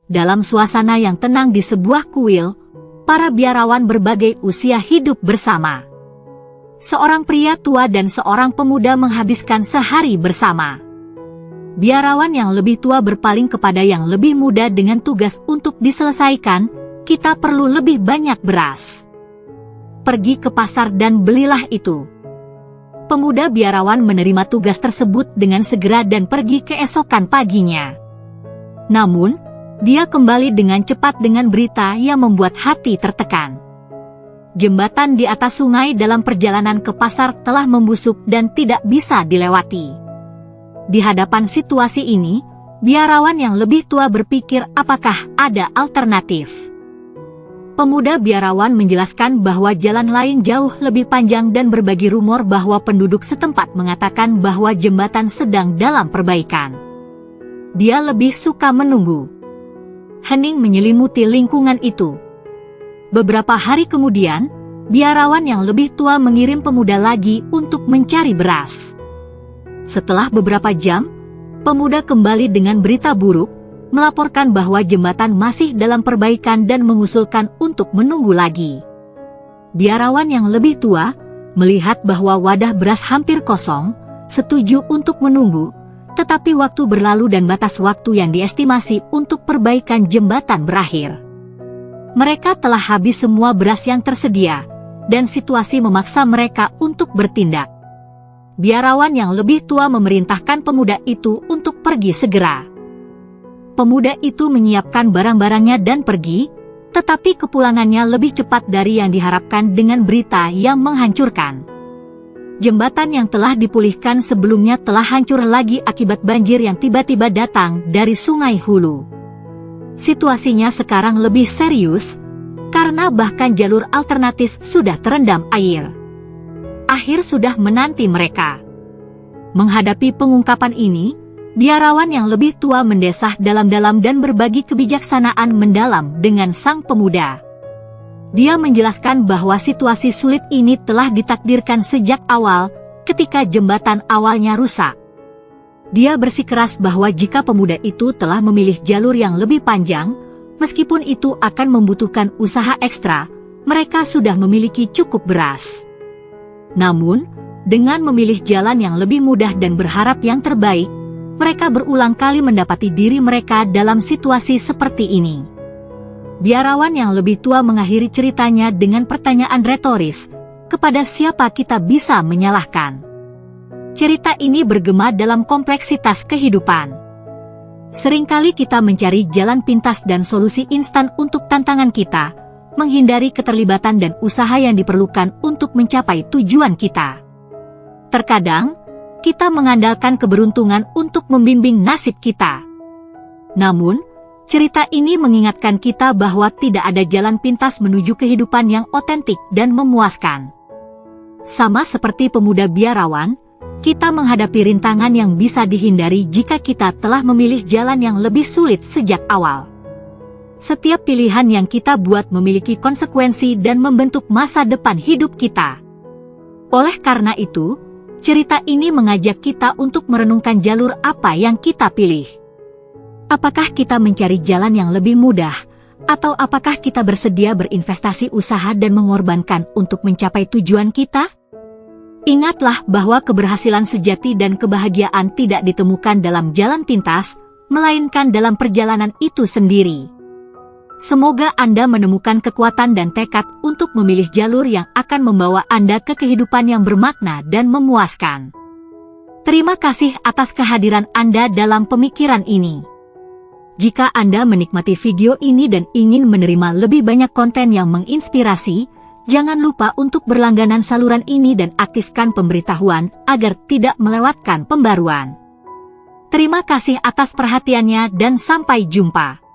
dalam suasana yang tenang di sebuah kuil, para biarawan berbagai usia hidup bersama. Seorang pria tua dan seorang pemuda menghabiskan sehari bersama. Biarawan yang lebih tua berpaling kepada yang lebih muda dengan tugas untuk diselesaikan, kita perlu lebih banyak beras. Pergi ke pasar dan belilah itu. Pemuda biarawan menerima tugas tersebut dengan segera dan pergi keesokan paginya. Namun, dia kembali dengan cepat dengan berita yang membuat hati tertekan. Jembatan di atas sungai dalam perjalanan ke pasar telah membusuk dan tidak bisa dilewati. Di hadapan situasi ini, biarawan yang lebih tua berpikir apakah ada alternatif. Pemuda biarawan menjelaskan bahwa jalan lain jauh lebih panjang dan berbagi rumor bahwa penduduk setempat mengatakan bahwa jembatan sedang dalam perbaikan. Dia lebih suka menunggu. Hening menyelimuti lingkungan itu. Beberapa hari kemudian, biarawan yang lebih tua mengirim pemuda lagi untuk mencari beras. Setelah beberapa jam, pemuda kembali dengan berita buruk, melaporkan bahwa jembatan masih dalam perbaikan dan mengusulkan untuk menunggu lagi. Biarawan yang lebih tua, melihat bahwa wadah beras hampir kosong, setuju untuk menunggu, tetapi waktu berlalu dan batas waktu yang diestimasi untuk perbaikan jembatan berakhir. Mereka telah habis semua beras yang tersedia, dan situasi memaksa mereka untuk bertindak. Biarawan yang lebih tua memerintahkan pemuda itu untuk pergi segera. Pemuda itu menyiapkan barang-barangnya dan pergi, tetapi kepulangannya lebih cepat dari yang diharapkan dengan berita yang menghancurkan. Jembatan yang telah dipulihkan sebelumnya telah hancur lagi akibat banjir yang tiba-tiba datang dari Sungai Hulu. Situasinya sekarang lebih serius, karena bahkan jalur alternatif sudah terendam air. Akhir sudah menanti mereka. Menghadapi pengungkapan ini, biarawan yang lebih tua mendesah dalam-dalam dan berbagi kebijaksanaan mendalam dengan sang pemuda. Dia menjelaskan bahwa situasi sulit ini telah ditakdirkan sejak awal, ketika jembatan awalnya rusak. Dia bersikeras bahwa jika pemuda itu telah memilih jalur yang lebih panjang, meskipun itu akan membutuhkan usaha ekstra, mereka sudah memiliki cukup beras. Namun, dengan memilih jalan yang lebih mudah dan berharap yang terbaik, mereka berulang kali mendapati diri mereka dalam situasi seperti ini. Biarawan yang lebih tua mengakhiri ceritanya dengan pertanyaan retoris, kepada siapa kita bisa menyalahkan? Cerita ini bergema dalam kompleksitas kehidupan. Seringkali kita mencari jalan pintas dan solusi instan untuk tantangan kita, menghindari keterlibatan dan usaha yang diperlukan untuk mencapai tujuan kita. Terkadang, kita mengandalkan keberuntungan untuk membimbing nasib kita. Namun, cerita ini mengingatkan kita bahwa tidak ada jalan pintas menuju kehidupan yang otentik dan memuaskan. Sama seperti pemuda biarawan, kita menghadapi rintangan yang bisa dihindari jika kita telah memilih jalan yang lebih sulit sejak awal. Setiap pilihan yang kita buat memiliki konsekuensi dan membentuk masa depan hidup kita. Oleh karena itu, cerita ini mengajak kita untuk merenungkan jalur apa yang kita pilih. Apakah kita mencari jalan yang lebih mudah, atau apakah kita bersedia berinvestasi usaha dan mengorbankan untuk mencapai tujuan kita? Ingatlah bahwa keberhasilan sejati dan kebahagiaan tidak ditemukan dalam jalan pintas, melainkan dalam perjalanan itu sendiri. Semoga Anda menemukan kekuatan dan tekad untuk memilih jalur yang akan membawa Anda ke kehidupan yang bermakna dan memuaskan. Terima kasih atas kehadiran Anda dalam pemikiran ini. Jika Anda menikmati video ini dan ingin menerima lebih banyak konten yang menginspirasi, jangan lupa untuk berlangganan saluran ini dan aktifkan pemberitahuan agar tidak melewatkan pembaruan. Terima kasih atas perhatiannya dan sampai jumpa.